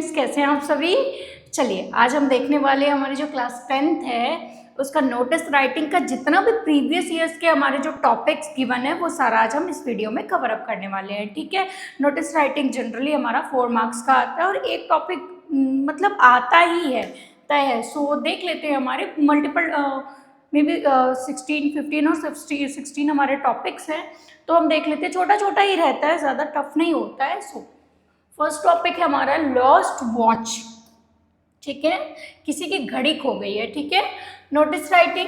Students, कैसे हैं आप सभी। चलिए आज हम देखने वाले हैं हमारी जो क्लास 10th है उसका नोटिस राइटिंग का जितना भी प्रीवियस ईयर्स के हमारे जो टॉपिक्स गिवन है वो सारा आज हम इस वीडियो में कवर अप करने वाले हैं। ठीक है, नोटिस राइटिंग जनरली हमारा 4 मार्क्स का आता है और एक टॉपिक मतलब आता ही है, तय है। सो देख लेते हैं हमारे मल्टीपल मे बी 16, 15 और 16 हमारे टॉपिक्स हैं, तो हम देख लेते हैं। छोटा छोटा ही रहता है, ज़्यादा टफ नहीं होता है। सो फर्स्ट टॉपिक है हमारा लॉस्ट वॉच। ठीक है, किसी की घड़ी खो गई है। ठीक है, नोटिस राइटिंग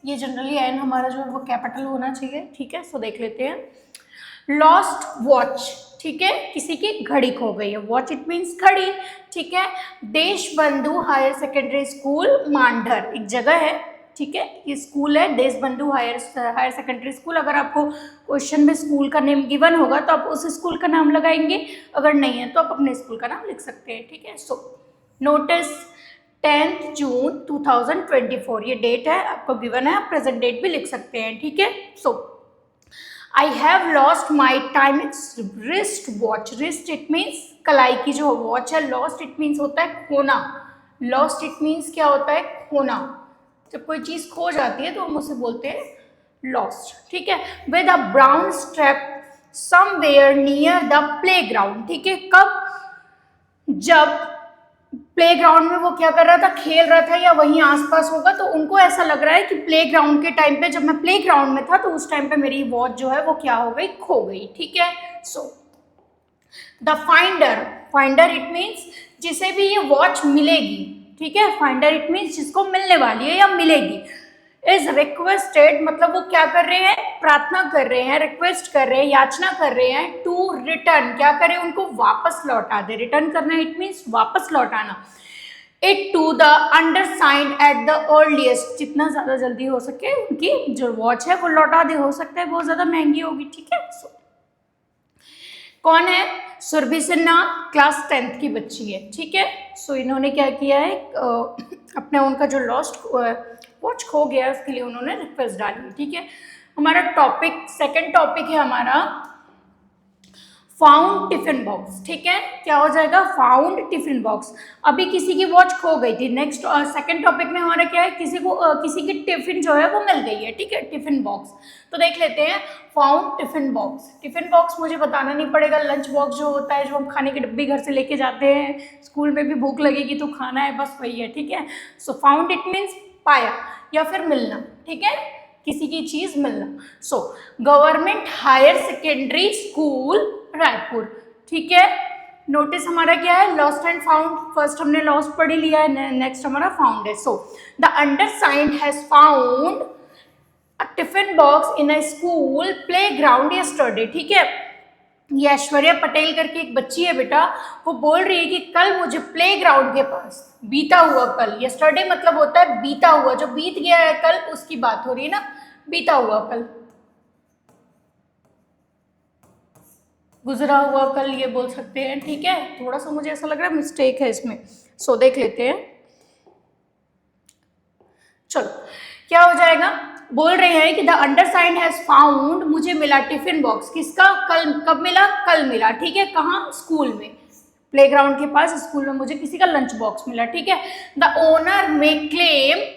ये जनरली एन हमारा जो है वो कैपिटल होना चाहिए। ठीक है, सो देख लेते हैं लॉस्ट वॉच। ठीक है, किसी की घड़ी खो गई है। वॉच इट मीन्स घड़ी। ठीक है, देश बंधु हायर सेकेंडरी स्कूल मांडर एक जगह है। ठीक है, ये स्कूल है देश बंधु हायर सेकेंडरी स्कूल। अगर आपको क्वेश्चन में स्कूल का नेम गिवन होगा तो आप उस स्कूल का नाम लगाएंगे, अगर नहीं है तो आप अपने स्कूल का नाम लिख सकते हैं। ठीक है, सो नोटिस 10 जून 2024 ये डेट है, आपको गिवन है, आप प्रेजेंट डेट भी लिख सकते हैं। ठीक है, so I have lost my time wrist watch. Wrist it means कलाई की जो वॉच है। लॉस्ट इट मीन्स होता है खोना। लॉस्ट इट मीन्स क्या होता है? खोना। जब कोई चीज खो जाती है तो हम उसे बोलते हैं लॉस्ट। ठीक है, with a brown strap somewhere near the playground. ठीक है, कब? जब प्लेग्राउंड में वो क्या कर रहा था, खेल रहा था या वहीं आसपास होगा, तो उनको ऐसा लग रहा है कि प्लेग्राउंड के टाइम पे, जब मैं प्लेग्राउंड में था तो उस टाइम पे मेरी वॉच जो है वो क्या हो गई, खो गई। ठीक है, so the finder. Finder it means जिसे भी ये वॉच मिलेगी। ठीक है, फाइंडर इट मीन्स जिसको मिलने वाली है या मिलेगी। इज रिक्वेस्टेड मतलब वो क्या कर रहे हैं, प्रार्थना कर रहे हैं, रिक्वेस्ट कर रहे हैं, याचना कर रहे हैं टू रिटर्न। क्या करें, उनको वापस लौटा दे। रिटर्न करना इट मीन्स वापस लौटाना। It to the undersigned at the earliest, जितना ज्यादा जल्दी हो सके उनकी जो वॉच है वो लौटा दे। हो सकता है बहुत ज्यादा महंगी होगी। ठीक है, so, कौन है? सुरभि सिन्हा क्लास 10th की बच्ची है। ठीक है, सो इन्होंने क्या किया है, अपने उनका जो लॉस्ट वॉच खो गया उसके लिए उन्होंने रिक्वेस्ट डाली। ठीक है, हमारा टॉपिक सेकंड टॉपिक है हमारा फाउंड टिफिन बॉक्स। ठीक है, क्या हो जाएगा? Found tiffin box. अभी किसी की वॉच खो गई थी। नेक्स्ट सेकंड टॉपिक में हमारा क्या है, किसी की टिफिन जो है वो मिल गई है। ठीक है, टिफिन बॉक्स। तो देख लेते हैं found tiffin box. Tiffin box मुझे बताना नहीं पड़ेगा, लंच बॉक्स जो होता है, जो हम खाने की डब्बी घर से लेके जाते हैं, स्कूल में भी भूख लगेगी तो खाना है, बस वही है। ठीक है, सो फाउंड इट मीन्स पाया या फिर मिलना। ठीक है, किसी की चीज मिलना। So government higher secondary school Raipur. ठीक है, नोटिस हमारा क्या है, लॉस्ट एंड फाउंड। फर्स्ट हमने लॉस्ट पढ़ ही लिया है, नेक्स्ट हमारा फाउंड है। So the undersigned has found a tiffin box in a school playground yesterday. ठीक है, ये ऐश्वर्या पटेल करके एक बच्ची है बेटा, वो बोल रही है कि कल मुझे प्लेग्राउंड के पास, बीता हुआ कल, यस्टरडे मतलब होता है बीता हुआ, जो बीत गया है कल उसकी बात हो रही है ना, बीता हुआ कल, गुजरा हुआ कल ये बोल सकते हैं। ठीक है, थोड़ा सा मुझे ऐसा लग रहा है मिस्टेक है इसमें, सो देख लेते हैं। चलो क्या हो जाएगा, बोल रहे हैं कि द अंडरसाइंड हैज फाउंड, मुझे मिला टिफिन बॉक्स। किसका? कल। कब मिला? कल मिला। ठीक है, कहाँ? स्कूल में, प्लेग्राउंड के पास स्कूल में मुझे किसी का लंच बॉक्स मिला। ठीक है, द ओनर में क्लेम।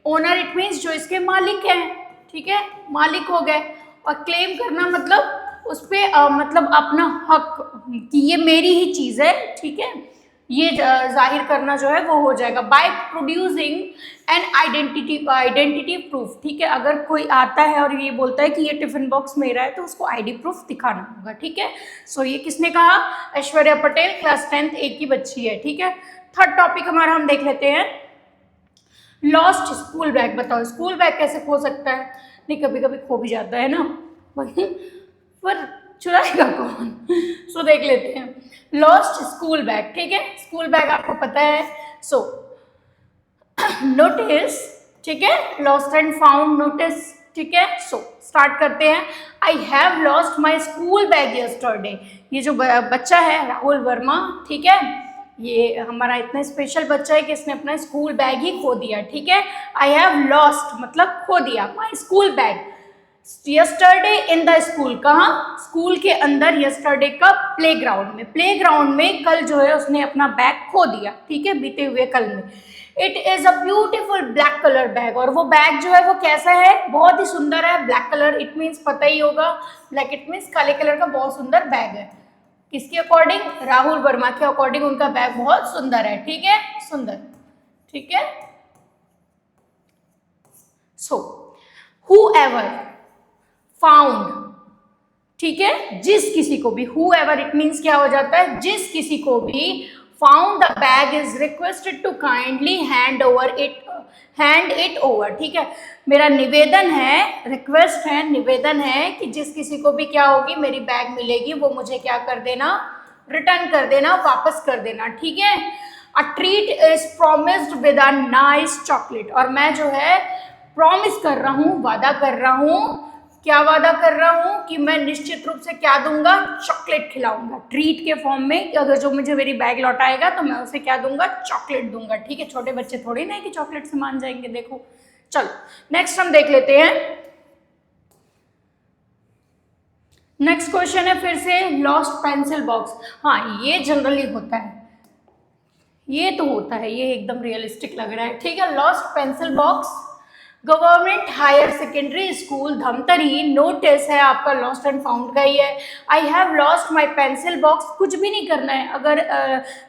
ओनर इट मीन्स जो इसके मालिक हैं। ठीक है, मालिक हो गए, और क्लेम करना मतलब उस पर मतलब अपना हक कि ये मेरी ही चीज है। ठीक है, ये जाहिर करना जो है वो हो जाएगा by producing an identity proof. ठीक है, अगर कोई आता है और ये बोलता है कि ये टिफिन बॉक्स मेरा है तो उसको आईडी प्रूफ दिखाना होगा। ठीक है, सो ये किसने कहा? ऐश्वर्या पटेल क्लास 10th एक की बच्ची है। ठीक है, थर्ड टॉपिक हमारा हम देख लेते हैं लॉस्ट स्कूल बैग। बताओ स्कूल बैग कैसे खो सकता है? नहीं, कभी कभी खो भी जाता है ना, पर चुराएगा कौन? सो देख लेते हैं लॉस्ट स्कूल बैग। ठीक है, स्कूल बैग आपको पता है। सो नोटिस, ठीक है, लॉस्ट एंड फाउंड नोटिस। ठीक है, सो स्टार्ट करते हैं। आई have lost my school bag yesterday. ये जो बच्चा है राहुल वर्मा, ठीक है, ये हमारा इतना स्पेशल बच्चा है कि इसने अपना स्कूल बैग ही खो दिया। ठीक है, आई हैव लॉस्ट मतलब खो दिया, my school bag yesterday in the school, कहाँ, स्कूल के अंदर, यस्टरडे का प्लेग्राउंड में, प्लेग्राउंड में कल जो है उसने अपना बैग खो दिया, ठीक है, बीते हुए कल में। It is a beautiful black colour bag, और वो बैग जो है वो कैसा है, बहुत ही सुंदर है, ब्लैक कलर, इट मीन्स पता ही होगा, ब्लैक इट मीन्स काले कलर का बहुत सुंदर बैग है। किसके अकॉर्डिंग, राहुल वर्मा के अकॉर्डिंग उनका बैग बहुत सुंदर है, ठीक है, सुंदर, ठीक है। सो whoever found, ठीक है, जिस किसी को भी, whoever इट मीन्स क्या हो जाता है, जिस किसी को भी found the bag is requested to kindly hand it over, ठीक है। मेरा निवेदन है, रिक्वेस्ट है, निवेदन है कि जिस किसी को भी क्या होगी, मेरी बैग मिलेगी, वो मुझे क्या कर देना, रिटर्न कर देना, वापस कर देना, ठीक है। A treat is promised with a nice chocolate, और मैं जो है प्रॉमिस कर रहा हूँ, वादा कर रहा हूँ, क्या वादा कर रहा हूँ कि मैं निश्चित रूप से क्या दूंगा, चॉकलेट खिलाऊंगा, ट्रीट के फॉर्म में। अगर जो मुझे मेरी बैग लौटाएगा तो मैं उसे क्या दूंगा, चॉकलेट दूंगा, ठीक है। छोटे बच्चे थोड़ी ना है कि चॉकलेट से मान जाएंगे, देखो। चलो नेक्स्ट हम देख लेते हैं। नेक्स्ट क्वेश्चन है फिर से लॉस्ट पेंसिल बॉक्स। हाँ, ये जनरली होता है, ये तो होता है, ये एकदम रियलिस्टिक लग रहा है, ठीक है। Lost pencil box, government higher secondary school Dhamtari, notice है आपका लॉस्ट एंड फाउंड का ही है। I have lost my pencil box, कुछ भी नहीं करना है, अगर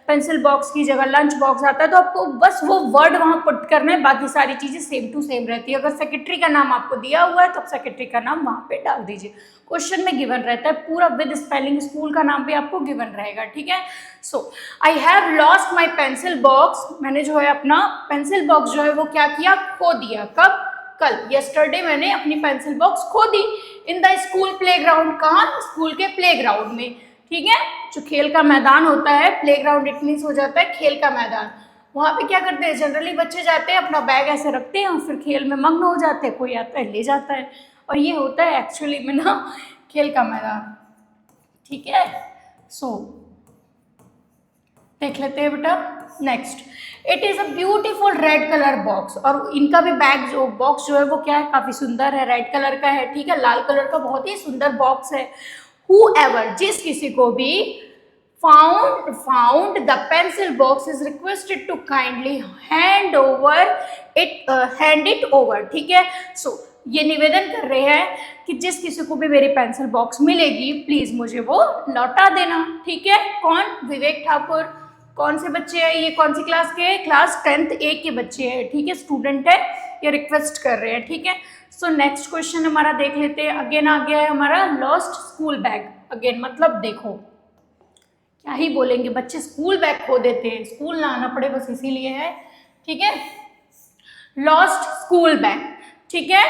पेंसिल बॉक्स की जगह लंच बॉक्स आता है तो आपको बस वो वर्ड वहाँ पुट करना है, बाकी सारी चीज़ें सेम टू सेम रहती है। अगर सेक्रेटरी का नाम आपको दिया हुआ है तो सेक्रेटरी का नाम वहाँ पे डाल दीजिए, क्वेश्चन में गिवन रहता है पूरा विद स्पेलिंग, स्कूल का नाम भी आपको गिवन रहेगा, ठीक है। So I have lost my pencil box, मैंने जो है अपना पेंसिल बॉक्स जो है वो क्या किया, खो दिया, कब, कल, यस्टरडे मैंने अपनी पेंसिल बॉक्स खो दी। इन द स्कूल प्लेग्राउंड, कहाँ, स्कूल के प्लेग्राउंड में, ठीक है, जो खेल का मैदान होता है, प्लेग्राउंड इट मीन्स हो जाता है खेल का मैदान। वहाँ पे क्या करते हैं, जनरली बच्चे जाते हैं, अपना बैग ऐसे रखते हैं और फिर खेल में मग्न हो जाते हैं, कोई आता है ले जाता है, और ये होता है एक्चुअली में ना खेल का मैदान, ठीक है। सो देख लेते हैं बेटा next. It is a beautiful red colour box, और इनका भी बैग जो बॉक्स जो है वो क्या है, काफी सुंदर है, रेड कलर का है, ठीक है, लाल कलर का बहुत ही सुंदर बॉक्स है। Whoever, जिस किसी को भी found the pencil box is requested to kindly hand it over, ठीक है। सो ये निवेदन कर रहे हैं कि जिस किसी को भी मेरी पेंसिल बॉक्स मिलेगी प्लीज मुझे वो लौटा देना, ठीक है। कौन, विवेक ठाकुर, कौन से बच्चे हैं ये, कौन सी क्लास के, क्लास 10th A के बच्चे हैं, ठीक है, स्टूडेंट है, ये रिक्वेस्ट कर रहे हैं, ठीक है। सो नेक्स्ट क्वेश्चन हमारा देख लेते हैं। अगेन आ गया है हमारा लॉस्ट स्कूल बैग। अगेन मतलब देखो क्या ही बोलेंगे, बच्चे स्कूल बैग खो देते हैं, स्कूल ना आना पड़े बस इसीलिए है, ठीक है। लॉस्ट स्कूल बैग, ठीक है,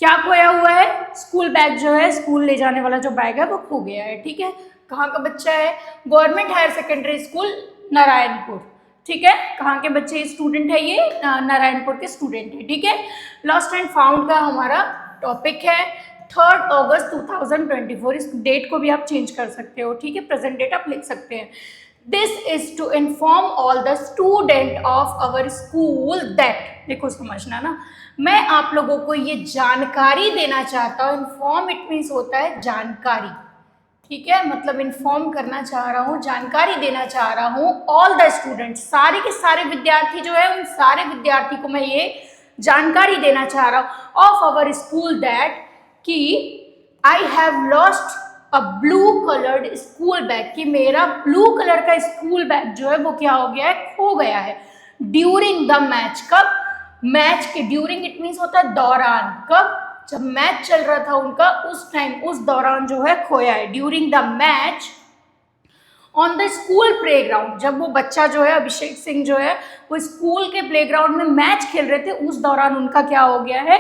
क्या खोया हुआ है, स्कूल बैग जो है, स्कूल ले जाने वाला जो बैग है वो खो गया है, ठीक है। कहाँ का बच्चा है, government higher secondary school Narayanpur, ठीक है। कहाँ के बच्चे, स्टूडेंट है ये, नारायणपुर के स्टूडेंट है, ठीक है। लॉस्ट एंड फाउंड का हमारा टॉपिक है 3 अगस्त 2024, इस डेट को भी आप चेंज कर सकते हो, ठीक है, प्रेजेंट डेट आप लिख सकते हैं। This is to inform all the student of our school that, देखो समझना ना, मैं आप लोगों को ये जानकारी देना चाहता हूँ। इन्फॉर्म इट मीन्स होता है जानकारी, ठीक है, मतलब इन्फॉर्म करना चाह रहा हूँ, जानकारी देना चाह रहा हूँ। ऑल द स्टूडेंट्स, सारे के सारे विद्यार्थी जो है, उन सारे विद्यार्थी को मैं ये जानकारी देना चाह रहा हूँ ऑफ अवर स्कूल दैट कि आई have lost a blue coloured school bag, कि मेरा ब्लू कलर का स्कूल बैग जो है वो क्या हो गया है, खो गया है। ड्यूरिंग द मैच, कब, मैच के ड्यूरिंग इट मीन्स होता है दौरान, कब, जब मैच चल रहा था उनका उस टाइम, उस दौरान जो है खोया है। During the match on the school playground, जब वो बच्चा जो है अभिषेक सिंह जो है वो स्कूल के प्लेग्राउंड में मैच खेल रहे थे, उस दौरान उनका क्या हो गया है,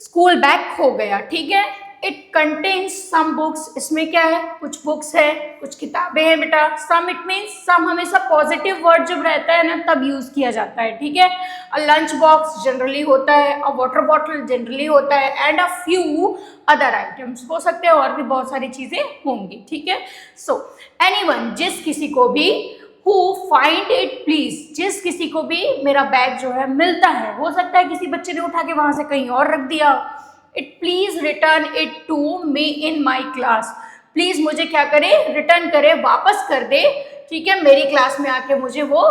स्कूल बैग खो गया, ठीक है। इट कंटेन्स सम बुक्स, इसमें क्या है, कुछ बुक्स है, कुछ किताबें हैं बेटा। सम इट मीन्स, सम हमेशा पॉजिटिव वर्ड जब रहता है ना तब यूज किया जाता है, ठीक है। अ लंच बॉक्स जनरली होता है, अ वाटर बॉटल जनरली होता है, and a few other items, हो सकते हैं और भी बहुत सारी चीजें होंगी, ठीक है। सो एनीवन, जिस किसी को भी, who find it please, जिस किसी को भी मेरा बैग जो है मिलता है, हो सकता है किसी बच्चे ने उठा के वहां से कहीं और रख दिया, it please return it to me in my class. Please मुझे क्या करे, रिटर्न करे, वापस कर दे, ठीक है, मेरी क्लास में आके मुझे वो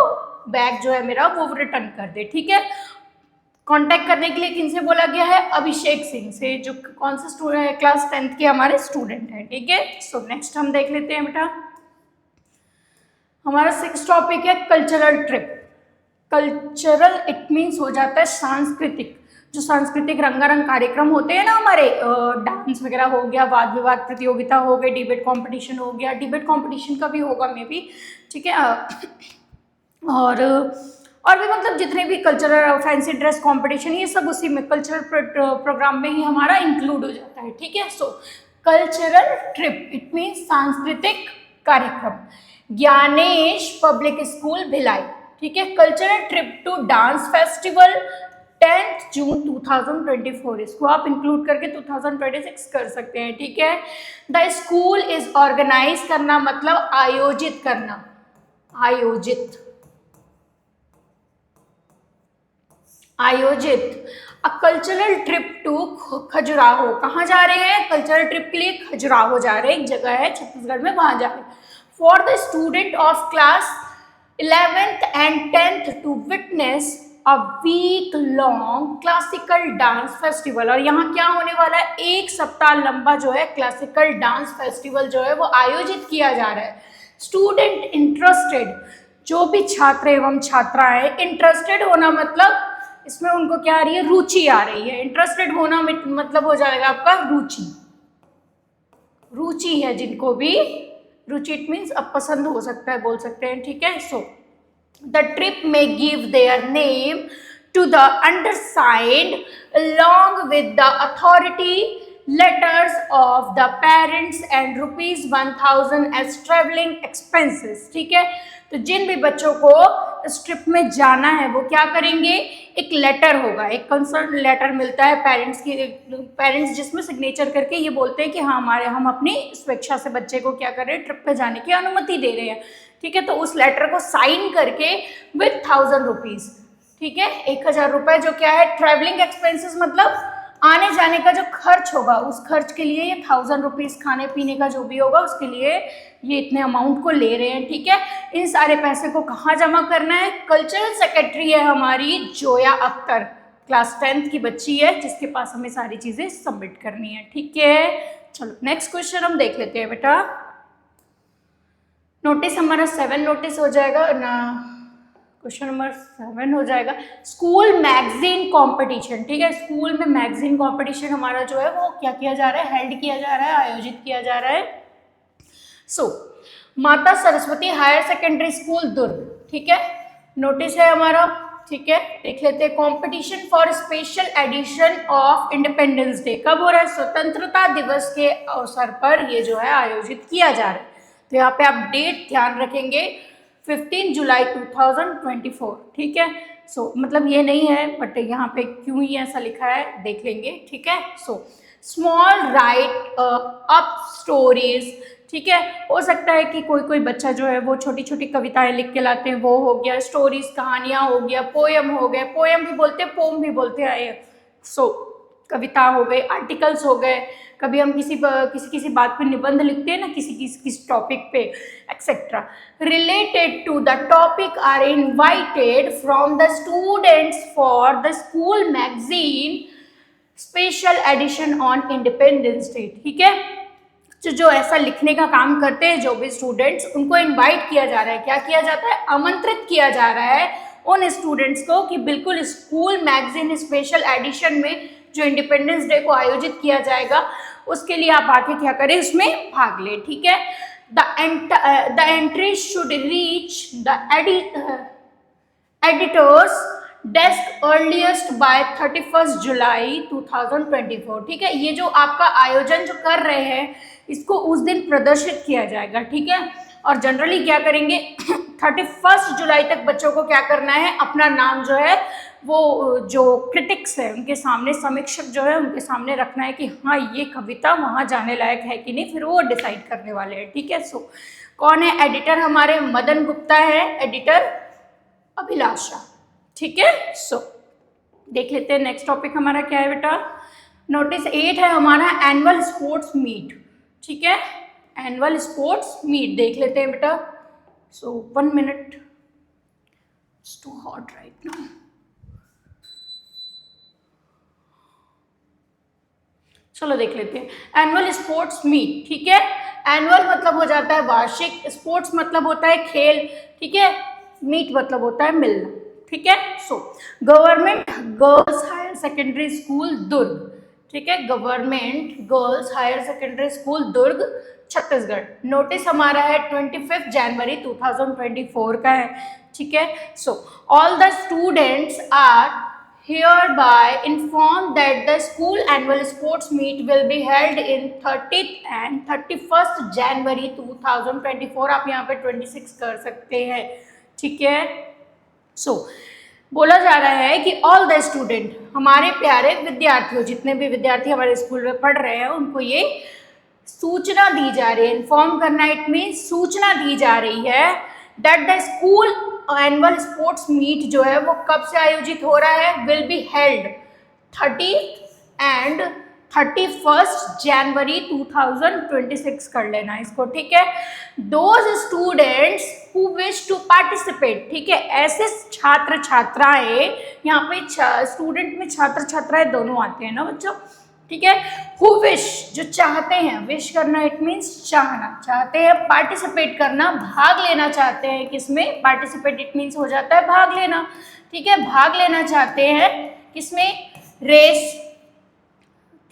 बैग जो है मेरा वो रिटर्न कर दे, ठीक है। कांटेक्ट करने के लिए किनसे बोला गया है, अभिषेक सिंह से, जो कौन से स्टूडेंट है, क्लास 10th के हमारे स्टूडेंट हैं, ठीक है। सो नेक्स्ट हम देख लेते हैं बेटा, हमारा 6th टॉपिक है cultural trip. Cultural it means हो जाता है सांस्कृतिक, जो सांस्कृतिक रंगारंग कार्यक्रम होते हैं ना हमारे, डांस वगैरह हो गया, वाद विवाद प्रतियोगिता हो गई, डिबेट कंपटीशन हो गया, डिबेट कंपटीशन का भी होगा मे बी, ठीक है। और भी मतलब जितने भी कल्चरल फैंसी ड्रेस कंपटीशन, ये सब उसी में कल्चरल प्रोग्राम में ही हमारा इंक्लूड हो जाता है, ठीक है। So cultural trip it means सांस्कृतिक कार्यक्रम। ज्ञानेश पब्लिक स्कूल भिलाई, ठीक है, cultural trip to dance festival 10th June 2024, इसको आप इंक्लूड करके 2026 कर सकते हैं, ठीक है। द स्कूल इज ऑर्गेनाइज करना मतलब आयोजित करना, आयोजित a cultural trip to Khajuraho, कहाँ जा रहे हैं, कल्चरल ट्रिप के लिए खजुराहो जा रहे हैं, एक जगह है छत्तीसगढ़ में, वहां जा रहे हैं। For the student of class 11th and 10th to witness a week long classical dance festival, और यहाँ क्या होने वाला है, एक सप्ताह लंबा जो है क्लासिकल डांस फेस्टिवल जो है वो आयोजित किया जा रहा है। स्टूडेंट इंटरेस्टेड, जो भी छात्र एवं छात्राएं, इंटरेस्टेड होना मतलब इसमें उनको क्या आ रही है, रुचि आ रही है, इंटरेस्टेड होना मतलब हो जाएगा आपका रुचि, रुचि है जिनको भी, रुचि इट मीन्स अब पसंद हो सकता है, बोल सकते हैं, ठीक है। सो द ट्रिप में give their name to the undersigned along with the authority letters of the parents and ₹1000 as traveling expenses, ठीक है। तो जिन भी बच्चों को इस ट्रिप में जाना है वो क्या करेंगे, एक लेटर होगा, एक कंसर्न लेटर मिलता है पेरेंट्स जिसमें सिग्नेचर करके ये बोलते हैं कि हाँ हम अपनी स्वेच्छा से बच्चे को क्या कर रहे हैं, ट्रिप पे जाने की अनुमति दे रहे हैं, ठीक है। तो उस लेटर को साइन करके विथ ₹1000, ठीक है, 1000 रुपये, जो क्या है ट्रैवलिंग एक्सपेंसेस मतलब आने जाने का जो खर्च होगा, उस खर्च के लिए ये ₹1000, खाने पीने का जो भी होगा उसके लिए ये इतने अमाउंट को ले रहे हैं, ठीक है। इन सारे पैसे को कहाँ जमा करना है, कल्चरल सेक्रेटरी है हमारी जोया अख्तर, क्लास 10th की बच्ची है जिसके पास हमें सारी चीज़ें सबमिट करनी है, ठीक है। चलो नेक्स्ट क्वेश्चन हम देख लेते हैं बेटा, नोटिस हमारा 7 नोटिस हो जाएगा ना, क्वेश्चन नंबर 7 हो जाएगा, स्कूल मैगजीन कंपटीशन, ठीक है। स्कूल में मैगजीन कंपटीशन हमारा जो है वो क्या किया जा रहा है, हेल्ड किया जा रहा है, आयोजित किया जा रहा है। सो माता Saraswati higher secondary school Durg, ठीक है, नोटिस है हमारा, ठीक है, देख लेते हैं। Competition for special edition of independence day, कब हो रहा है, स्वतंत्रता दिवस के अवसर पर ये जो है आयोजित किया जा रहा है। तो यहाँ पे आप डेट ध्यान रखेंगे 15 जुलाई 2024, ठीक है। सो मतलब ये नहीं है बट यहाँ पे क्यों ही ऐसा लिखा है देख लेंगे, ठीक है। So small right up stories, ठीक है, हो सकता है कि कोई बच्चा जो है वो छोटी छोटी कविताएं लिख के लाते हैं, वो हो गया, स्टोरीज कहानियाँ हो गया, पोयम हो गए, पोयम भी बोलते हैं, पोम भी बोलते हैं, सो कविता हो गए, आर्टिकल्स हो गए, कभी हम किसी बात पे निबंध लिखते हैं ना, किसी टॉपिक पे etcetera, related to the topic are invited from the students for the school magazine special edition on Independence Day, ठीक है। जो ऐसा लिखने का काम करते हैं जो भी स्टूडेंट्स, उनको इनवाइट किया जा रहा है, क्या किया जाता है, आमंत्रित किया जा रहा है उन स्टूडेंट्स को कि बिल्कुल स्कूल मैगजीन स्पेशल एडिशन में जो इंडिपेंडेंस डे को आयोजित किया जाएगा उसके लिए आप आके क्या करें, उसमें भाग लें, ठीक है। The entry should reach the editors desk earliest by 31 जुलाई 2024, ठीक है। ये जो आपका आयोजन जो कर रहे हैं इसको उस दिन प्रदर्शित किया जाएगा, ठीक है। और जनरली क्या करेंगे 31 जुलाई तक बच्चों को क्या करना है, अपना नाम जो है वो जो क्रिटिक्स है उनके सामने, समीक्षक जो है उनके सामने रखना है कि हाँ ये कविता वहाँ जाने लायक है कि नहीं, फिर वो डिसाइड करने वाले हैं, ठीक है। सो कौन है एडिटर, हमारे मदन गुप्ता है एडिटर, अभिलाषा, ठीक है। सो देख लेते हैं नेक्स्ट टॉपिक हमारा क्या है बेटा, नोटिस 8 है हमारा एनुअल स्पोर्ट्स मीट, ठीक है, एनुअल स्पोर्ट्स मीट देख लेते हैं बेटा। So 1 minute, it's too hot right now. चलो देख लेते हैं एनुअल स्पोर्ट्स मीट, ठीक है। एनुअल मतलब हो जाता है वार्षिक, स्पोर्ट्स मतलब होता है खेल, ठीक है, मीट मतलब होता है मिलना, ठीक है। So government girls higher secondary school Durg, ठीक है, government girls higher secondary school Durg Chhattisgarh. Notice हमारा है 25 जनवरी 2024 का है, ठीक है। So all the students are hereby informed that the school annual sports meet will be held in 30th and 31st January 2024। आप यहाँ पे 26 कर सकते हैं, ठीक है। सो बोला जा रहा है कि ऑल द स्टूडेंट, हमारे प्यारे विद्यार्थियों, जितने भी विद्यार्थी हमारे स्कूल में पढ़ रहे हैं उनको ये सूचना दी जा रही है, इन्फॉर्म करना इट मीन्स सूचना दी जा रही है that the school annual sports meet जो है वो कब से आयोजित हो रहा है, will be held 30 and 31 January 2026 कर लेना इसको, ठीक है। Those students who wish to participate, ठीक है, ऐसे छात्र छात्राएं, यहाँ पे स्टूडेंट में छात्र छात्राएं दोनों आते हैं ना बच्चों, ठीक है। हु विश जो चाहते हैं, विश करना इट मीन्स चाहना, चाहते हैं, पार्टिसिपेट करना भाग लेना चाहते हैं, किसमें, पार्टिसिपेट इट मीन्स हो जाता है भाग लेना, ठीक है, भाग लेना चाहते हैं किसमें, रेस,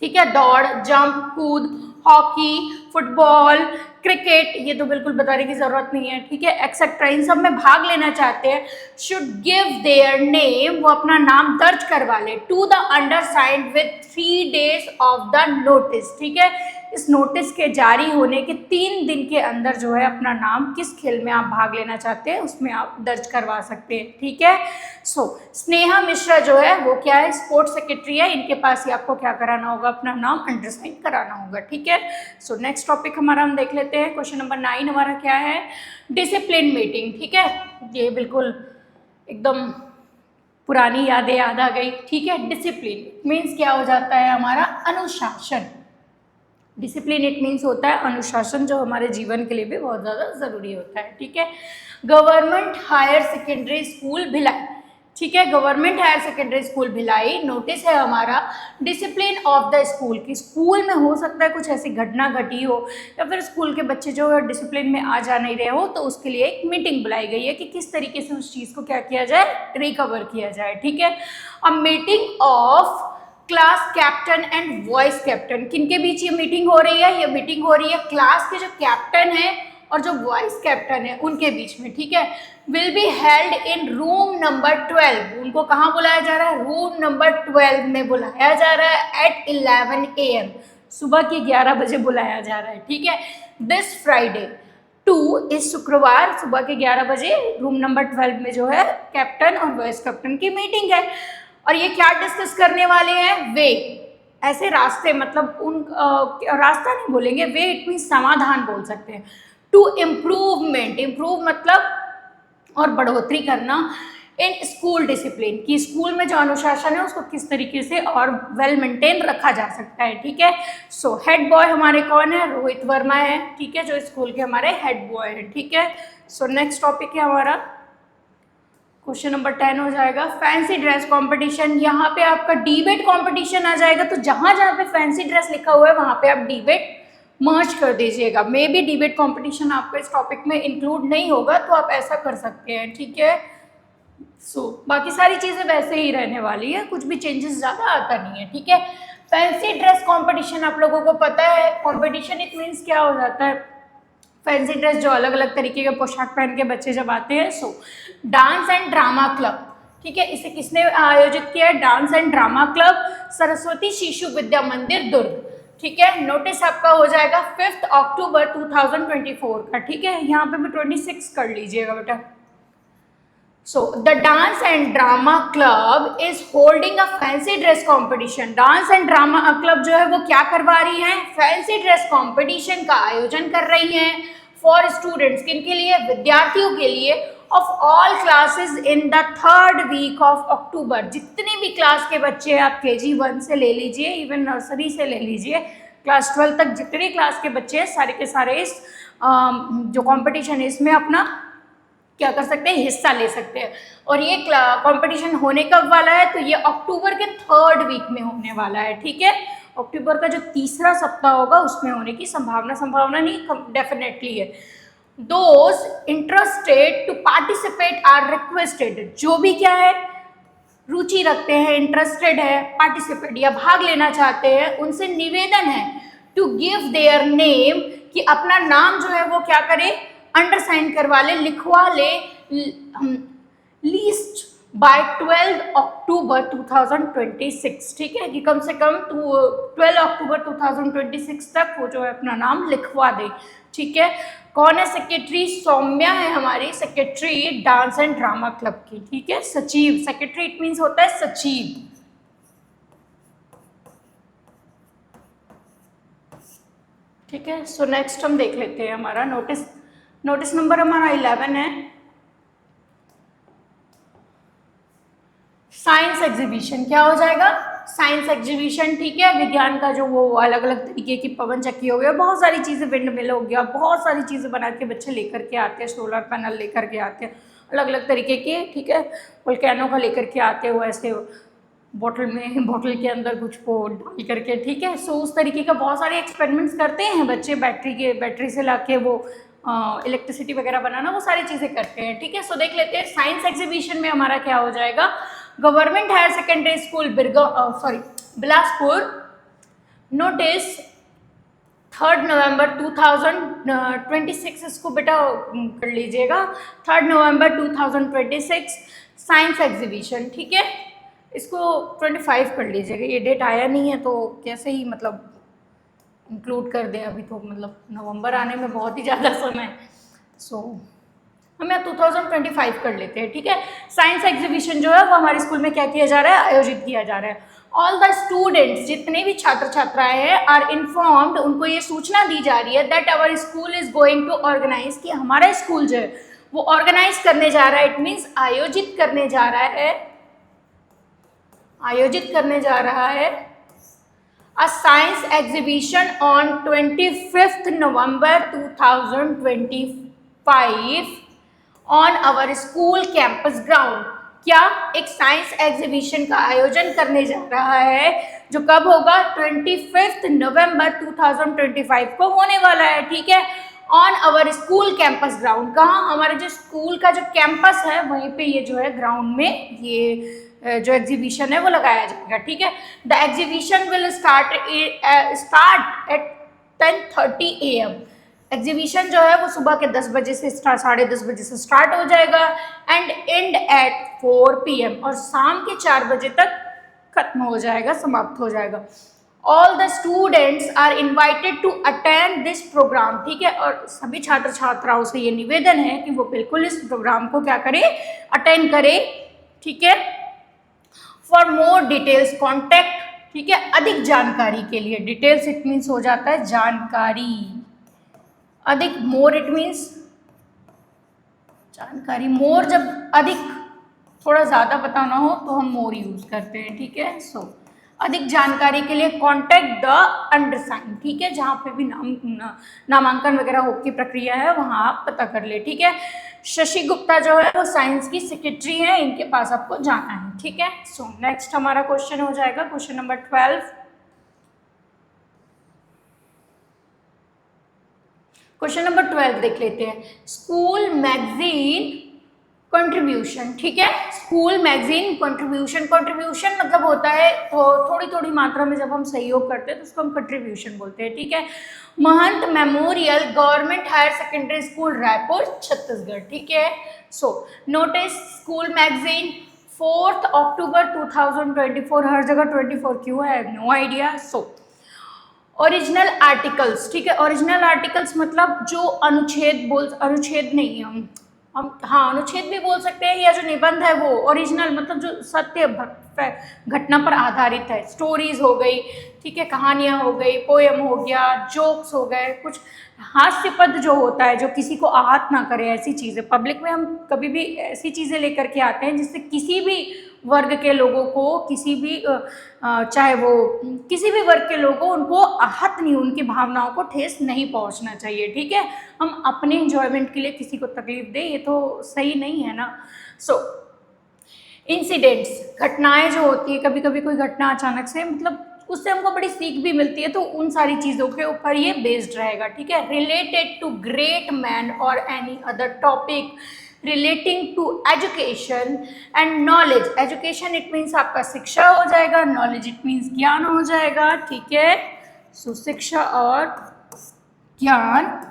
ठीक है, दौड़, जंप, कूद, हॉकी, फुटबॉल, क्रिकेट, ये तो बिल्कुल बताने की जरूरत नहीं है, ठीक है, एक्सेट्रा, इन सब में भाग लेना चाहते हैं, शुड गिव देयर नेम, वो अपना नाम दर्ज करवा ले, to the undersigned with 3 days of the notice, ठीक है, इस नोटिस के जारी होने के 3 दिन के अंदर जो है अपना नाम किस खेल में आप भाग लेना चाहते हैं उसमें आप दर्ज करवा सकते हैं, ठीक है। सो स्नेहा मिश्रा जो है वो क्या है, स्पोर्ट्स सेक्रेटरी है, इनके पास ही आपको क्या कराना होगा, अपना नाम अंडरसाइन कराना होगा, ठीक है। सो नेक्स्ट टॉपिक हमारा हम देख लेते हैं, क्वेश्चन नंबर 9 हमारा क्या है, डिसिप्लिन मीटिंग, ठीक है, ये बिल्कुल एकदम पुरानी यादें याद आ गई, ठीक है। डिसिप्लिन मीन्स क्या हो जाता है हमारा, अनुशासन, डिसिप्लिन इट मीन्स होता है अनुशासन, जो हमारे जीवन के लिए भी बहुत ज़्यादा ज़रूरी होता है, ठीक है। Government higher secondary school Bhilai, ठीक है, government higher secondary school Bhilai, notice है हमारा डिसिप्लिन ऑफ द स्कूल, की स्कूल में हो सकता है कुछ ऐसी घटना घटी हो या फिर स्कूल के बच्चे जो है डिसिप्लिन में आ जा नहीं रहे हो, तो उसके लिए एक मीटिंग बुलाई गई है कि किस तरीके से उस चीज़ को क्या किया जाए, रिकवर किया जाए, ठीक है। A meeting of class captain and vice captain, किनके बीच ये मीटिंग हो रही है, ये मीटिंग हो रही है क्लास के जो कैप्टन है और जो वॉइस कैप्टन है उनके बीच में, ठीक है। Will be held in room number 12, उनको कहाँ बुलाया जा रहा है, रूम नंबर 12 में बुलाया जा रहा है एट 11 AM, सुबह के 11 बजे बुलाया जा रहा है, ठीक है। दिस फ्राइडे 2 इस शुक्रवार सुबह के 11 बजे रूम नंबर 12 में जो है कैप्टन और वॉइस कैप्टन की मीटिंग है, और ये क्या डिस्कस करने वाले हैं, वे, ऐसे रास्ते, मतलब उन रास्ता नहीं बोलेंगे, वे इट मीन समाधान बोल सकते हैं, टू इम्प्रूवमेंट, इम्प्रूव मतलब और बढ़ोतरी करना, इन स्कूल डिसिप्लिन, की स्कूल में जो अनुशासन है उसको किस तरीके से और वेल मेंटेन रखा जा सकता है, ठीक है। सो हेड बॉय हमारे कौन है, रोहित वर्मा है, ठीक है, जो स्कूल के हमारे हेड बॉय हैं, ठीक है। सो नेक्स्ट टॉपिक है हमारा क्वेश्चन नंबर 10 हो जाएगा, फैंसी ड्रेस कंपटीशन, यहाँ पे आपका डिबेट कंपटीशन आ जाएगा, तो जहाँ जहाँ पे फैंसी ड्रेस लिखा हुआ है वहाँ पे आप डिबेट मर्ज कर दीजिएगा, मे बी डिबेट कंपटीशन आपको इस टॉपिक में इंक्लूड नहीं होगा तो आप ऐसा कर सकते हैं, ठीक है। बाकी सारी चीज़ें वैसे ही रहने वाली है, कुछ भी चेंजेस ज़्यादा आता नहीं है, ठीक है। फैंसी ड्रेस कॉम्पिटिशन आप लोगों को पता है, कॉम्पिटिशन इट मीन्स क्या हो जाता है, फैंसी ड्रेस जो अलग अलग तरीके के पोशाक पहन के बच्चे जब आते हैं। सो डांस एंड ड्रामा क्लब, ठीक है, इसे किसने आयोजित किया है, dance and drama club, Saraswati Shishu Vidya मंदिर दुर्ग, ठीक है। नोटिस आपका हो जाएगा 5 अक्टूबर 2024 का, ठीक है, यहाँ पे भी 26 कर लीजिएगा बेटा। So the dance and drama club is holding a fancy dress competition, dance and drama club जो है वो क्या करवा रही है, फैंसी ड्रेस कॉम्पिटिशन का आयोजन कर रही हैं फॉर स्टूडेंट्स, किन के लिए, विद्यार्थियों के लिए, of all classes in the 3rd week of October. जितने भी क्लास के बच्चे आप KG1 से ले लीजिए, इवन नर्सरी से ले लीजिए, क्लास 12 तक जितने क्लास के बच्चे हैं सारे के सारे इस जो कंपटीशन है इसमें अपना क्या कर सकते हैं, हिस्सा ले सकते हैं। और ये कंपटीशन होने कब वाला है, तो ये अक्टूबर के 3rd वीक में होने वाला है। ठीक है, अक्टूबर का जो तीसरा सप्ताह होगा उसमें होने की संभावना नहीं, डेफिनेटली है। Those interested to participate are requested. जो भी क्या है, रुचि रखते हैं, इंटरेस्टेड है, पार्टिसिपेट या भाग लेना चाहते हैं, उनसे निवेदन है टू गिव देयर नेम, कि अपना नाम जो है वो क्या करे, अंडरसाइन करवा ले, लिखवा ले, लीस्ट बाय 12 अक्टूबर 2026। ठीक है, कि कम से कम 12 अक्टूबर 2026 तक वो जो है अपना नाम लिखवा दे। ठीक है, कौन है सेक्रेटरी, सौम्या है हमारी secretary dance and drama club की। ठीक है, सचिव, सेक्रेटरी इट मीन्स होता है सचिव। ठीक है, सो नेक्स्ट हम देख लेते हैं हमारा नोटिस नंबर हमारा 11 है, साइंस एग्जीबिशन। क्या हो जाएगा, साइंस एग्जीबिशन। ठीक है, विज्ञान का जो वो अलग अलग तरीके की पवन चक्की हो गया, बहुत सारी चीज़ें, विंड मिल हो गया, बहुत सारी चीज़ें बना के बच्चे लेकर के आते हैं, सोलर पैनल लेकर के आते हैं, अलग अलग तरीके के। ठीक है, वोल्केनो का लेकर के आते हैं, वो ऐसे बोतल के अंदर कुछ को डाल करके। ठीक है, सो उस तरीके का बहुत सारे एक्सपेरिमेंट्स करते हैं बच्चे, बैटरी से ला के वो इलेक्ट्रिसिटी वगैरह बनाना, वो सारी चीज़ें करते हैं। ठीक है, सो देख लेते हैं साइंस एग्जीबिशन में हमारा क्या हो जाएगा। Government higher secondary school Bilaspur, notice 3 November 2026, इसको बेटा कर लीजिएगा, 3 नवंबर 2026 साइंस एग्जीबिशन। ठीक है, इसको 25 कर लीजिएगा, ये डेट आया नहीं है तो कैसे ही मतलब इंक्लूड कर दें, अभी तो मतलब नवंबर आने में बहुत ही ज़्यादा समय। सो हमें 2025 कर लेते हैं। ठीक है, साइंस एग्जीबिशन जो है वो हमारे स्कूल में क्या किया जा रहा है, आयोजित किया जा रहा है। ऑल द स्टूडेंट्स, जितने भी छात्र छात्राएं हैं, आर इन्फॉर्म्ड, उनको ये सूचना दी जा रही है that our school is going to organise, कि हमारा स्कूल जो है वो ऑर्गेनाइज करने जा रहा है, इट मीन्स आयोजित करने जा रहा है, a science exhibition on 25th November 2025 on our school campus ground। क्या एक साइंस एग्जीबिशन का आयोजन करने जा रहा है, जो कब होगा, 25 नवंबर 2025 को होने वाला है। ठीक है, on our school campus ground. कहाँ, हमारे जो स्कूल का जो कैंपस है वहीं पे ये जो है ग्राउंड में ये जो एग्जीबिशन है वो लगाया जाएगा। ठीक है, the exhibition will start at 10:30 AM। Exhibition जो है वो सुबह के 10 बजे से 10:30 बजे से स्टार्ट हो जाएगा एंड एंड एट 4 PM, और शाम के 4 बजे तक खत्म हो जाएगा, समाप्त हो जाएगा। All the students are invited to attend this programme. ठीक है, और सभी छात्र छात्राओं से ये निवेदन है कि वो बिल्कुल इस प्रोग्राम को क्या करें, अटेंड करें। ठीक है, फॉर मोर डिटेल्स कॉन्टैक्ट। ठीक है, अधिक जानकारी के लिए, डिटेल्स इट मीन्स हो जाता है जानकारी, अधिक, मोर इट मीन्स जानकारी, मोर जब अधिक थोड़ा ज़्यादा बताना हो तो हम मोर यूज़ करते हैं। ठीक है, सो अधिक जानकारी के लिए कॉन्टैक्ट द अंडरसाइन। ठीक है, जहाँ पे भी नामांकन वगैरह हो की प्रक्रिया है वहाँ आप पता कर ले। ठीक है, शशि गुप्ता जो है वो साइंस की सेक्रेटरी है, इनके पास आपको जाना है। ठीक है, सो नेक्स्ट हमारा क्वेश्चन हो जाएगा क्वेश्चन नंबर 12। क्वेश्चन नंबर 12 देख लेते हैं, स्कूल मैगजीन कंट्रीब्यूशन। ठीक है, स्कूल मैगजीन कंट्रीब्यूशन मतलब होता है तो थोड़ी थोड़ी मात्रा में जब हम सहयोग करते हैं तो उसको हम कंट्रीब्यूशन बोलते हैं। ठीक है, Mahant memorial government higher secondary school Raipur Chhattisgarh. ठीक है, so notice school magazine 4 October 2024, हर जगह 24 क्यों है, no idea. So original articles. ठीक है, ओरिजिनल आर्टिकल्स मतलब जो अनुच्छेद नहीं, हम हाँ अनुच्छेद भी बोल सकते हैं, या जो निबंध है वो ओरिजिनल मतलब जो सत्य घटना पर आधारित है। स्टोरीज हो गई, ठीक है, कहानियाँ हो गई, पोएम हो गया, जोक्स हो गए, कुछ हास्य पद जो होता है जो किसी को आहत ना करे, ऐसी चीज़ें पब्लिक में हम कभी भी ऐसी चीज़ें लेकर के आते हैं जिससे किसी भी वर्ग के लोगों को, किसी भी चाहे वो किसी भी वर्ग के लोगों उनको आहत नहीं, उनकी भावनाओं को ठेस नहीं पहुंचना चाहिए, ठीक है। हम अपने इंजॉयमेंट के लिए किसी को तकलीफ दें, ये तो सही नहीं है ना। सो इंसिडेंट्स, घटनाएं जो होती है, कभी कभी कोई घटना अचानक से, मतलब उससे हमको बड़ी सीख भी मिलती है, तो उन सारी चीज़ों के ऊपर ये बेस्ड रहेगा, ठीक है। रिलेटेड टू ग्रेट मैन और any other topic relating to education and knowledge. Education it means आपका शिक्षा हो जाएगा, नॉलेज इट मीन्स ज्ञान हो जाएगा, ठीक है। सो शिक्षा और ज्ञान।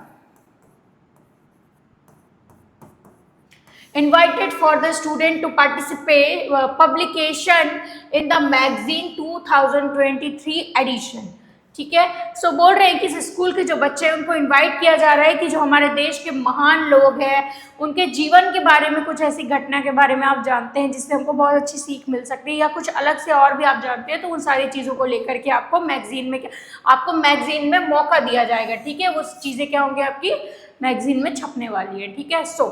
Invited for the student to participate publication in the magazine 2023 edition, ठीक है। सो बोल रहे हैं कि इस स्कूल के जो बच्चे हैं उनको इनवाइट किया जा रहा है कि जो हमारे देश के महान लोग हैं उनके जीवन के बारे में, कुछ ऐसी घटना के बारे में आप जानते हैं जिससे हमको बहुत अच्छी सीख मिल सकती है, या कुछ अलग से और भी आप जानते हैं, तो उन सारी चीज़ों को लेकर के आपको मैगजीन में मौका दिया जाएगा, ठीक है। वो चीज़ें क्या होंगी, आपकी मैगजीन में छपने वाली है, ठीक है। So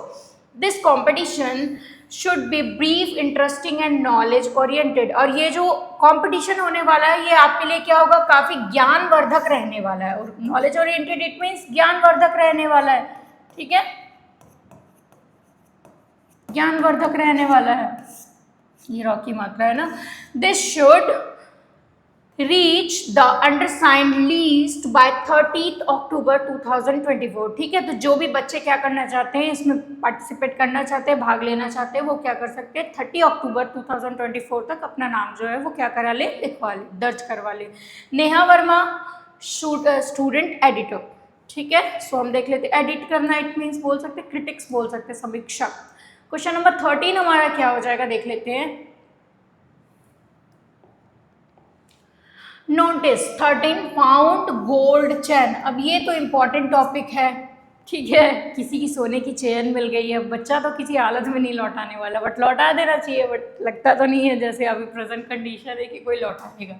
this competition should be brief, interesting and knowledge oriented. और ये जो कॉम्पिटिशन होने वाला है ये आपके लिए क्या होगा, काफ़ी ज्ञानवर्धक रहने वाला है। और नॉलेज ओरिएंटेड इट मीन्स ज्ञानवर्धक रहने वाला है, ठीक है, ज्ञानवर्धक रहने वाला है, ये रॉ की मात्रा है ना। This should reach the undersigned list by 30 October 2024, ठीक है। तो जो भी बच्चे क्या करना चाहते हैं, इसमें पार्टिसिपेट करना चाहते हैं, भाग लेना चाहते हैं, वो क्या कर सकते हैं, 30 अक्टूबर 2024 तक अपना नाम जो है वो क्या करा ले, लिखवा ले, दर्ज करवा ले। नेहा वर्मा स्टूडेंट एडिटर, ठीक है। सो हम देख लेते हैं, एडिट करना इट मीन्स बोल सकते हैं, क्रिटिक्स बोल सकते हैं, समीक्षक। क्वेश्चन नंबर 13 हमारा क्या हो जाएगा, देख लेते हैं। Notice 13 found gold chain. अब ये तो इम्पॉर्टेंट टॉपिक है, ठीक है। किसी की सोने की चेन मिल गई है, बच्चा तो किसी हालत में नहीं लौटाने वाला, बट लौटा देना चाहिए, बट लगता तो नहीं है जैसे अभी प्रेजेंट कंडीशन है कि कोई लौटाएगा।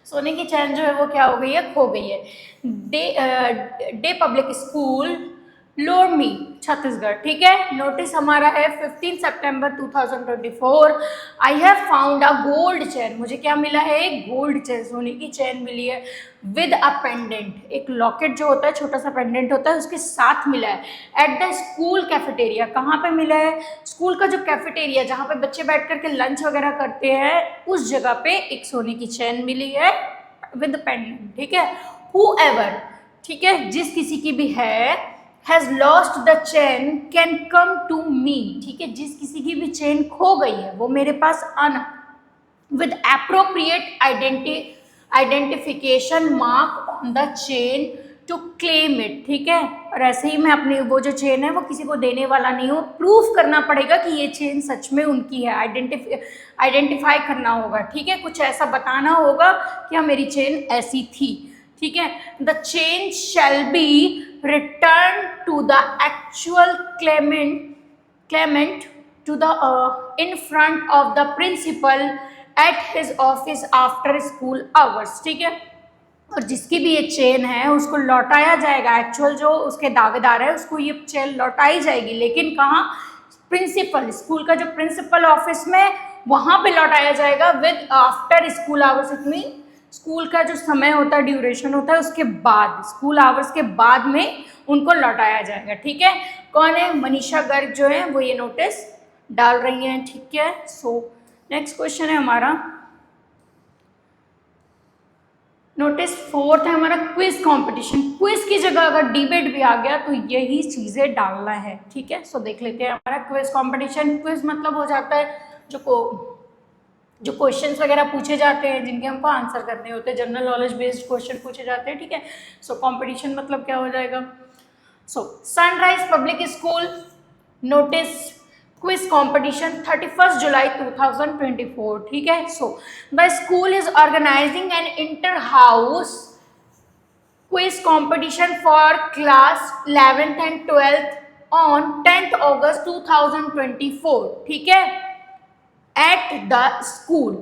सोने की चैन जो है वो क्या हो गई है, खो गई है। Day public school Lormi Chhattisgarh, ठीक है। नोटिस हमारा है 15 सितंबर 2024। I have found a gold chain. मुझे क्या मिला है, एक गोल्ड चेन, सोने की चेन मिली है, विद अ पेंडेंट, एक लॉकेट जो होता है, छोटा सा पेंडेंट होता है, उसके साथ मिला है। एट द स्कूल कैफेटेरिया, कहाँ पे मिला है, स्कूल का जो कैफेटेरिया जहाँ पे बच्चे बैठ करके लंच वगैरह करते हैं, उस जगह पे एक सोने की चेन मिली है विद पेंडेंट, ठीक है। हूएवर, ठीक है, जिस किसी की भी है, has lost the chain can come to me, ठीक है। जिस किसी की भी चेन खो गई है वो मेरे पास आना, with appropriate identification mark on the chain to claim it, ठीक है। और ऐसे ही मैं अपनी वो जो चेन है वो किसी को देने वाला नहीं हूँ, प्रूफ करना पड़ेगा कि ये चेन सच में उनकी है, आइडेंटिफाई करना होगा, ठीक है। कुछ ऐसा बताना होगा कि हाँ मेरी चेन ऐसी थी, ठीक है। The chain shall be return to the actual claimant to the in front of the principal at his office after school hours, ठीक है। और जिसकी भी ये चेन है उसको लौटाया जाएगा, एक्चुअल जो उसके दावेदार है उसको ये चेन लौटाई जाएगी, लेकिन कहाँ, प्रिंसिपल, स्कूल का जो प्रिंसिपल ऑफिस में, वहाँ पे लौटाया जाएगा विद आफ्टर स्कूल आवर्स। इतनी स्कूल का जो समय होता है, ड्यूरेशन होता है, उसके बाद, स्कूल आवर्स के बाद में उनको लौटाया जाएगा, ठीक है। कौन है, मनीषा गर्ग जो है वो ये नोटिस डाल रही हैं, ठीक है। सो नेक्स्ट क्वेश्चन है हमारा, नोटिस 4 है हमारा, क्विज कंपटीशन। क्विज की जगह अगर डिबेट भी आ गया तो यही चीज़ें डालना है, ठीक है। सो देख लेते हैं हमारा क्विज कंपटीशन। क्विज मतलब हो जाता है जो क्वेश्चंस वगैरह पूछे जाते हैं जिनके हमको आंसर करने होते हैं, जनरल नॉलेज बेस्ड क्वेश्चन पूछे जाते हैं, ठीक है। सो कंपटीशन मतलब क्या हो जाएगा, so sunrise public school notice quiz competition 31 जुलाई 2024, ठीक है। So the school is organising an inter house quiz competition for class 11th and 12th on 10th अगस्त 2024, ठीक है। At the school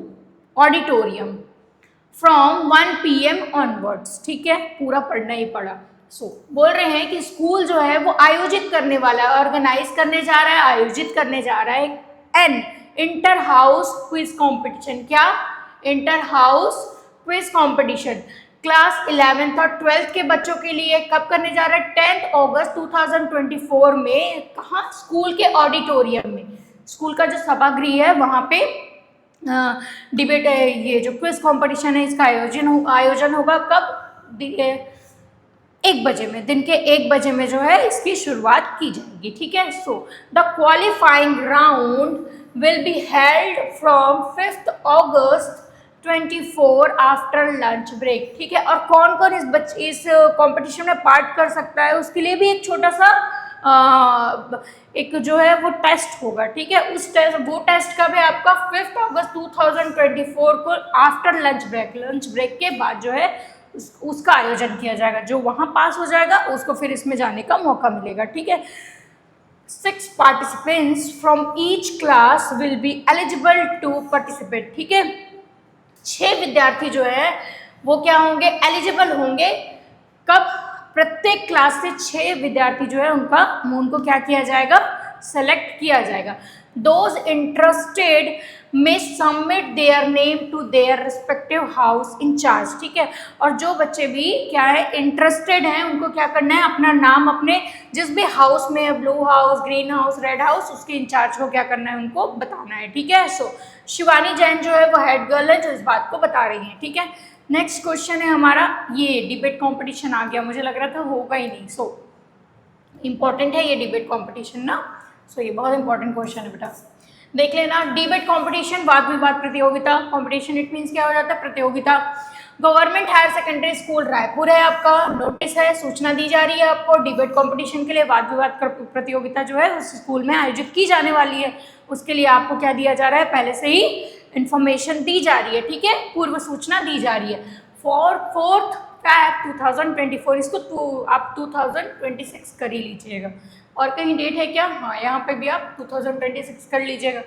auditorium from 1 PM onwards. ठीक है, पूरा पढ़ना ही पड़ा। बोल रहे हैं कि स्कूल जो है वो आयोजित करने वाला है, ऑर्गेनाइज करने जा रहा है, आयोजित करने जा रहा है an inter house quiz competition. क्या? Inter house quiz competition class 11th और 12th के बच्चों के लिए। कब करने जा रहा है? 10 अगस्त 2024 में। कहाँ? स्कूल के ऑडिटोरियम में, स्कूल का जो सभागृह है वहाँ पे डिबेट, ये जो क्विज कंपटीशन है इसका आयोजन होगा। कब? 1 बजे में, दिन के 1 बजे में जो है इसकी शुरुआत की जाएगी। ठीक है। The qualifying round will be held from 5th August 24 after lunch break. ठीक है। और कौन कौन इस कंपटीशन में पार्ट कर सकता है, उसके लिए भी एक छोटा सा एक जो है वो टेस्ट होगा। ठीक है। वो टेस्ट कब है आपका? 5th अगस्त 2024 को आफ्टर लंच ब्रेक के बाद जो है उसका आयोजन किया जाएगा। जो वहाँ पास हो जाएगा उसको फिर इसमें जाने का मौका मिलेगा। ठीक है। 6 participants from each class will be eligible to participate. ठीक है। 6 विद्यार्थी जो है वो क्या होंगे? एलिजिबल होंगे। कब? प्रत्येक क्लास से 6 विद्यार्थी जो है उनको क्या किया जाएगा? सेलेक्ट किया जाएगा। Those interested may submit their name to their respective house in charge। ठीक है। और जो बच्चे भी क्या है इंटरेस्टेड हैं उनको क्या करना है? अपना नाम अपने जिस भी हाउस में है, blue house, green house, red house, उसके इंचार्ज को क्या करना है? उनको बताना है। ठीक है। शिवानी जैन जो है वो हेड गर्ल है जो इस बात को बता रही है। ठीक है। नेक्स्ट क्वेश्चन है हमारा, ये डिबेट कंपटीशन आ गया, मुझे लग रहा था होगा ही नहीं। इम्पॉर्टेंट है ये डिबेट कंपटीशन ना। ये बहुत इंपॉर्टेंट क्वेश्चन है बेटा, देख लेना। डिबेट कंपटीशन, वाद विवाद प्रतियोगिता। कंपटीशन इट मीन्स क्या हो जाता है? प्रतियोगिता। Government higher secondary school Raipur है आपका, नोटिस है, सूचना दी जा रही है आपको। डिबेट कंपटीशन के लिए वाद विवाद प्रतियोगिता जो है उस स्कूल में आयोजित की जाने वाली है, उसके लिए आपको क्या दिया जा रहा है? पहले से ही इंफॉर्मेशन दी जा रही है। ठीक है, पूर्व सूचना दी जा रही है। 4th Feb 2024, इसको आप 2026 कर ही लीजिएगा। और कहीं डेट है क्या? हाँ, यहाँ पे भी आप 2026 कर लीजिएगा।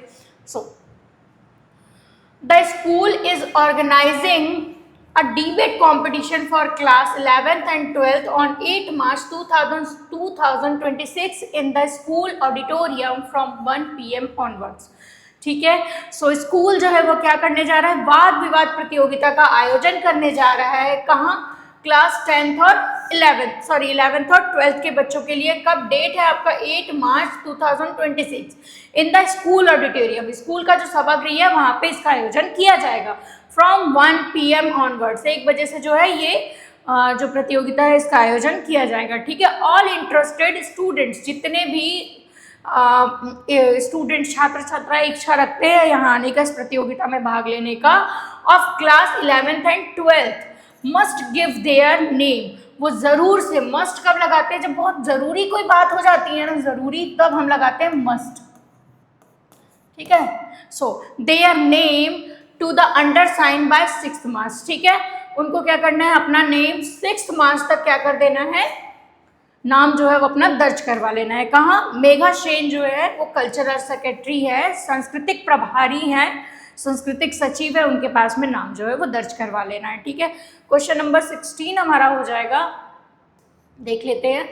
The school is organising a debate competition for class 11th and 12th on 8 March 2026 in the school auditorium from 1 PM onwards। ठीक है। स्कूल जो है वो क्या करने जा रहा है? वाद विवाद प्रतियोगिता का आयोजन करने जा रहा है। कहाँ? क्लास 10th और 11th और 12th के बच्चों के लिए। कब? डेट है आपका 8 मार्च 2026 in the school auditorium, school का जो सभागृह है वहाँ पे इसका आयोजन किया जाएगा। फ्रॉम 1 PM ऑनवर्ड्स, 1 बजे से जो है ये जो प्रतियोगिता है इसका आयोजन किया जाएगा। ठीक है। ऑल इंटरेस्टेड स्टूडेंट्स, जितने भी स्टूडेंट छात्र छात्रा इच्छा रखते हैं यहाँ आने का, इस प्रतियोगिता में भाग लेने का, of class 11th and 12th must give their name. वो जरूर से, मस्ट कब लगाते हैं? जब बहुत जरूरी कोई बात हो जाती है ना, जरूरी, तब हम लगाते हैं मस्ट। ठीक है। Their name to the undersign by 6th March. ठीक है। उनको क्या करना है? अपना नेम 6th मार्च तक क्या कर देना है? नाम जो है वो अपना दर्ज करवा लेना है। कहाँ? मेघा सेन जो है वो कल्चरल सेक्रेटरी है, सांस्कृतिक प्रभारी है, सांस्कृतिक सचिव है, उनके पास में नाम जो है वो दर्ज करवा लेना है। ठीक है। क्वेश्चन नंबर 16 हमारा हो जाएगा, देख लेते हैं।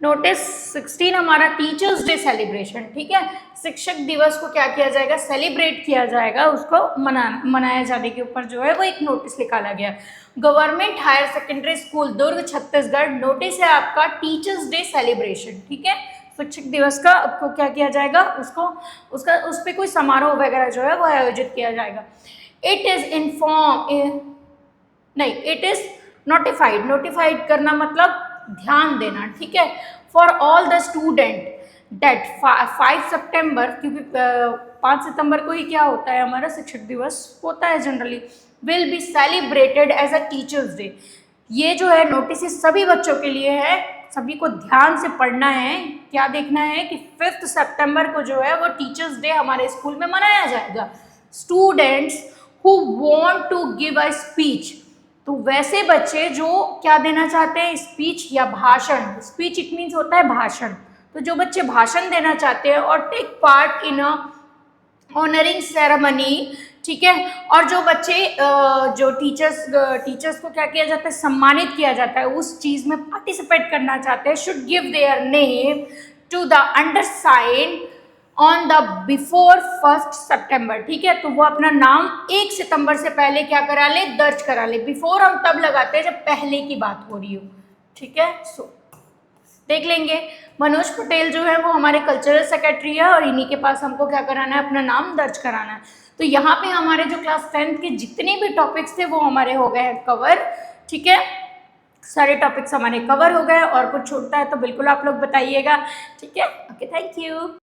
नोटिस 16 हमारा टीचर्स डे सेलिब्रेशन। ठीक है। शिक्षक दिवस को क्या किया जाएगा? सेलिब्रेट किया जाएगा, उसको मनाया जाने के ऊपर जो है वो एक नोटिस निकाला गया। Government higher secondary school Durg Chhattisgarh, notice है आपका टीचर्स डे सेलिब्रेशन। ठीक है। शिक्षक दिवस का आपको क्या किया जाएगा? उस पर कोई समारोह वगैरह जो है वो आयोजित किया जाएगा। इट इज नोटिफाइड करना मतलब ध्यान देना। ठीक है। For all the student date 5 सितंबर, क्योंकि 5 सितंबर को ही क्या होता है? हमारा शिक्षक दिवस होता है generally. Will be celebrated as a teachers day. ये जो है नोटिस सभी बच्चों के लिए है, सभी को ध्यान से पढ़ना है। क्या देखना है कि 5 सितंबर को जो है वो टीचर्स डे हमारे स्कूल में मनाया जाएगा। Students who want to give a speech, तो वैसे बच्चे जो क्या देना चाहते हैं? स्पीच या भाषण। स्पीच इट मीन्स होता है भाषण, तो जो बच्चे भाषण देना चाहते हैं और take part in a honouring ceremony, ठीक है, और जो बच्चे जो टीचर्स को क्या किया जाता है, सम्मानित किया जाता है, उस चीज़ में पार्टिसिपेट करना चाहते हैं, should give their name to the undersigned on the before 1 सितंबर, ठीक है। तो वो अपना नाम 1 सितंबर से पहले क्या करा ले, दर्ज करा ले। बिफोर हम तब लगाते हैं जब पहले की बात हो रही हो, ठीक है। सो देख लेंगे, मनोज पटेल जो है वो हमारे कल्चरल सेक्रेटरी है और इन्हीं के पास हमको क्या कराना है, अपना नाम दर्ज कराना है। तो यहाँ पे हमारे जो क्लास 10th के जितने भी टॉपिक्स थे वो हमारे हो गए हैं कवर, ठीक है। सारे टॉपिक्स हमारे कवर हो गए, और कुछ छूटता है तो बिल्कुल आप लोग बताइएगा, ठीक है। Okay, thank you.